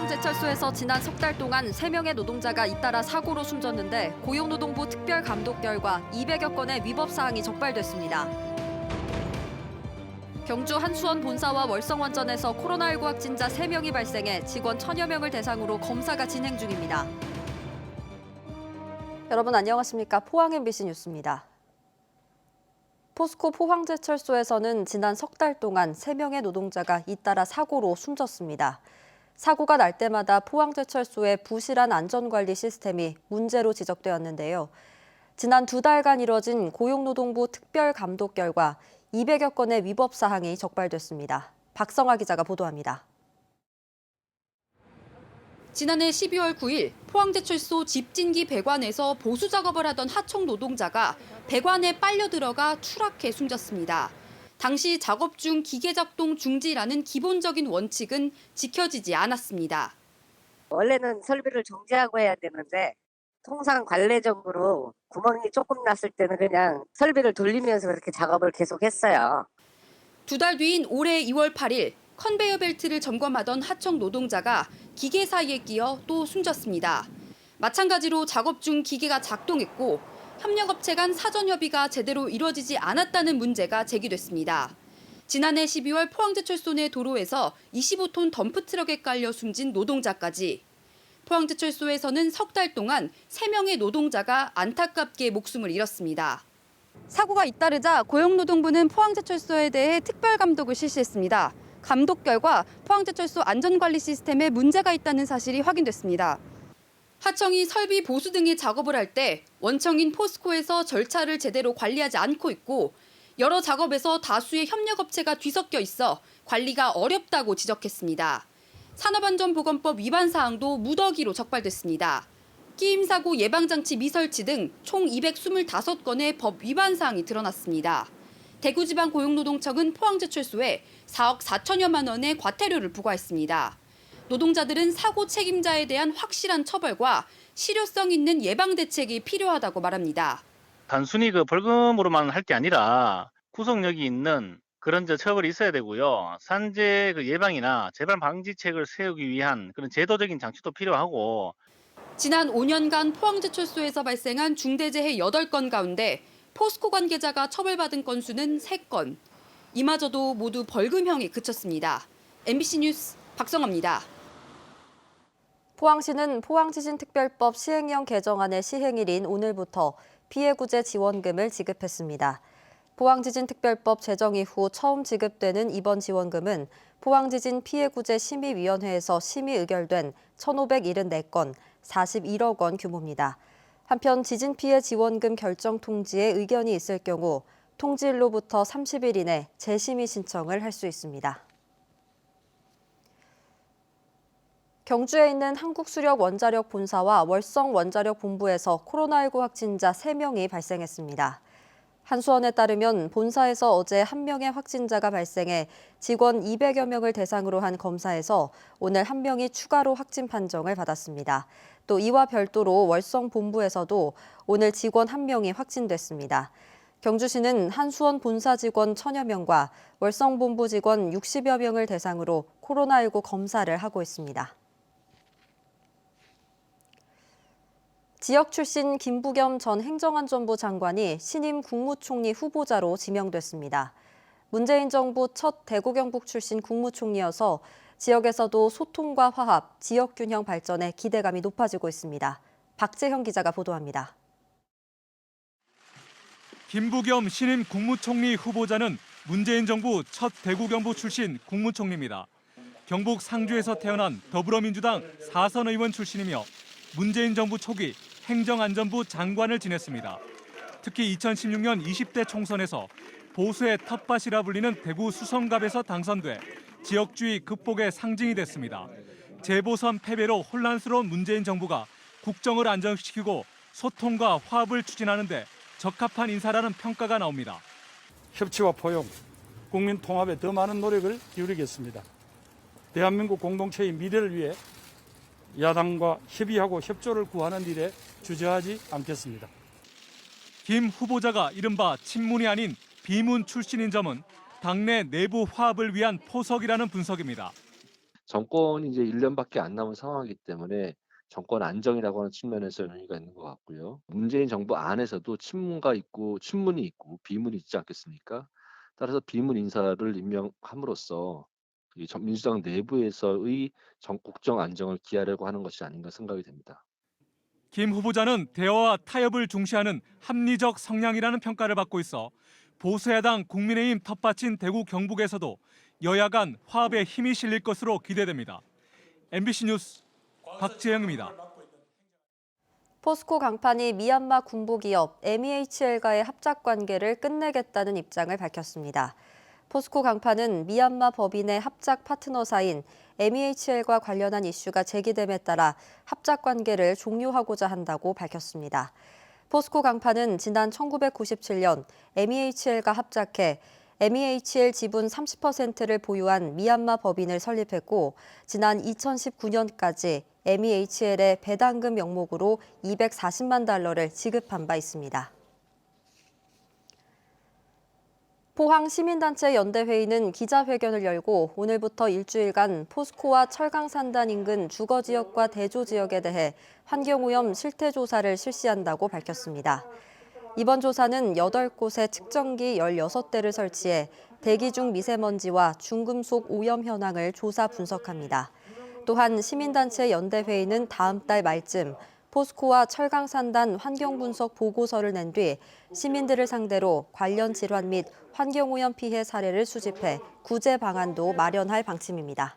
포항제철소에서 지난 석 달 동안 3명의 노동자가 잇따라 사고로 숨졌는데 고용노동부 특별감독 결과 200여 건의 위법 사항이 적발됐습니다. 경주 한수원 본사와 월성원전에서 코로나19 확진자 3명이 발생해 직원 1000여 명을 대상으로 검사가 진행 중입니다. 여러분 안녕하십니까? 포항 MBC 뉴스입니다. 포스코 포항제철소에서는 지난 석 달 동안 3명의 노동자가 잇따라 사고로 숨졌습니다. 사고가 날 때마다 포항제철소의 부실한 안전관리 시스템이 문제로 지적되었는데요. 지난 2달간 이뤄진 고용노동부 특별감독 결과 200여 건의 위법 사항이 적발됐습니다. 박성아 기자가 보도합니다. 지난해 12월 9일 포항제철소 집진기 배관에서 보수 작업을 하던 하청 노동자가 배관에 빨려 들어가 추락해 숨졌습니다. 당시 작업 중 기계 작동 중지라는 기본적인 원칙은 지켜지지 않았습니다. 원래는 설비를 정지하고 해야 되는데 통상 관례적으로 구멍이 조금 났을 때는 그냥 설비를 돌리면서 그렇게 작업을 계속했어요. 2달 뒤인 올해 2월 8일 컨베이어 벨트를 점검하던 하청 노동자가 기계 사이에 끼어 또 숨졌습니다. 마찬가지로 작업 중 기계가 작동했고 협력업체 간 사전 협의가 제대로 이루어지지 않았다는 문제가 제기됐습니다. 지난해 12월 포항제철소 내 도로에서 25톤 덤프트럭에 깔려 숨진 노동자까지. 포항제철소에서는 석 달 동안 3명의 노동자가 안타깝게 목숨을 잃었습니다. 사고가 잇따르자 고용노동부는 포항제철소에 대해 특별감독을 실시했습니다. 감독 결과 포항제철소 안전관리 시스템에 문제가 있다는 사실이 확인됐습니다. 하청이 설비 보수 등의 작업을 할 때 원청인 포스코에서 절차를 제대로 관리하지 않고 있고 여러 작업에서 다수의 협력업체가 뒤섞여 있어 관리가 어렵다고 지적했습니다. 산업안전보건법 위반 사항도 무더기로 적발됐습니다. 끼임사고 예방장치 미설치 등 총 225건의 법 위반 사항이 드러났습니다. 대구지방고용노동청은 포항제철소에 4억 4천여만 원의 과태료를 부과했습니다. 노동자들은 사고 책임자에 대한 확실한 처벌과 실효성 있는 예방 대책이 필요하다고 말합니다. 단순히 벌금으로만 할 게 아니라 구속력이 있는 그런 처벌이 있어야 되고요. 산재 예방이나 재발 방지책을 세우기 위한 그런 제도적인 장치도 필요하고. 지난 5년간 포항제철소에서 발생한 중대재해 8건 가운데 포스코 관계자가 처벌받은 건수는 3건. 이마저도 모두 벌금형에 그쳤습니다. MBC 뉴스 박성아입니다. 포항시는 포항지진특별법 시행령 개정안의 시행일인 오늘부터 피해구제 지원금을 지급했습니다. 포항지진특별법 제정 이후 처음 지급되는 이번 지원금은 포항지진 피해구제 심의위원회에서 심의 의결된 1,574건, 41억 원 규모입니다. 한편 지진 피해 지원금 결정 통지에 의견이 있을 경우 통지일로부터 30일 이내 재심의 신청을 할 수 있습니다. 경주에 있는 한국수력원자력 본사와 월성원자력 본부에서 코로나19 확진자 3명이 발생했습니다. 한수원에 따르면 본사에서 어제 1명의 확진자가 발생해 직원 200여 명을 대상으로 한 검사에서 오늘 1명이 추가로 확진 판정을 받았습니다. 또 이와 별도로 월성 본부에서도 오늘 직원 1명이 확진됐습니다. 경주시는 한수원 본사 직원 1000여 명과 월성 본부 직원 60여 명을 대상으로 코로나19 검사를 하고 있습니다. 지역 출신 김부겸 전 행정안전부 장관이 신임 국무총리 후보자로 지명됐습니다. 문재인 정부 첫 대구 경북 출신 국무총리여서 지역에서도 소통과 화합, 지역균형 발전에 기대감이 높아지고 있습니다. 박재형 기자가 보도합니다. 김부겸 신임 국무총리 후보자는 문재인 정부 첫 대구 경북 출신 국무총리입니다. 경북 상주에서 태어난 더불어민주당 4선 의원 출신이며 문재인 정부 초기 행정안전부 장관을 지냈습니다. 특히 2016년 20대 총선에서 보수의 텃밭이라 불리는 대구 수성갑에서 당선돼 지역주의 극복의 상징이 됐습니다. 재보선 패배로 혼란스러운 문재인 정부가 국정을 안정시키고 소통과 화합을 추진하는 데 적합한 인사라는 평가가 나옵니다. 협치와 포용, 국민 통합에 더 많은 노력을 기울이겠습니다. 대한민국 공동체의 미래를 위해 야당과 협의하고 협조를 구하는 일에 주저하지 않겠습니다. 김 후보자가 이른바 친문이 아닌 비문 출신인 점은 당내 내부 화합을 위한 포석이라는 분석입니다. 정권이 이제 1년밖에 안 남은 상황이기 때문에 정권 안정이라고 하는 측면에서 의미가 있는 것 같고요. 문재인 정부 안에서도 친문이 있고 비문이 있지 않겠습니까? 따라서 비문 인사를 임명함으로써 이 민주당 내부에서의 국정 안정을 기하려고 하는 것이 아닌가 생각이 됩니다. 김 후보자는 대화와 타협을 중시하는 합리적 성향이라는 평가를 받고 있어 보수야당 국민의힘 텃밭인 대구 경북에서도 여야 간 화합에 힘이 실릴 것으로 기대됩니다. MBC 뉴스 박재영입니다. 포스코 강판이 미얀마 군부기업 MEHL과의 합작 관계를 끝내겠다는 입장을 밝혔습니다. 포스코 강판은 미얀마 법인의 합작 파트너사인 MEHL과 관련한 이슈가 제기됨에 따라 합작 관계를 종료하고자 한다고 밝혔습니다. 포스코 강판은 지난 1997년 MEHL과 합작해 MEHL 지분 30%를 보유한 미얀마 법인을 설립했고 지난 2019년까지 MEHL의 배당금 명목으로 240만 달러를 지급한 바 있습니다. 포항 시민단체 연대회의는 기자회견을 열고 오늘부터 일주일간 포스코와 철강산단 인근 주거지역과 대조지역에 대해 환경오염 실태조사를 실시한다고 밝혔습니다. 이번 조사는 8곳에 측정기 16대를 설치해 대기 중 미세먼지와 중금속 오염 현황을 조사 분석합니다. 또한 시민단체 연대회의는 다음 달 말쯤 포스코와 철강산단 환경분석 보고서를 낸 뒤 시민들을 상대로 관련 질환 및 환경오염 피해 사례를 수집해 구제 방안도 마련할 방침입니다.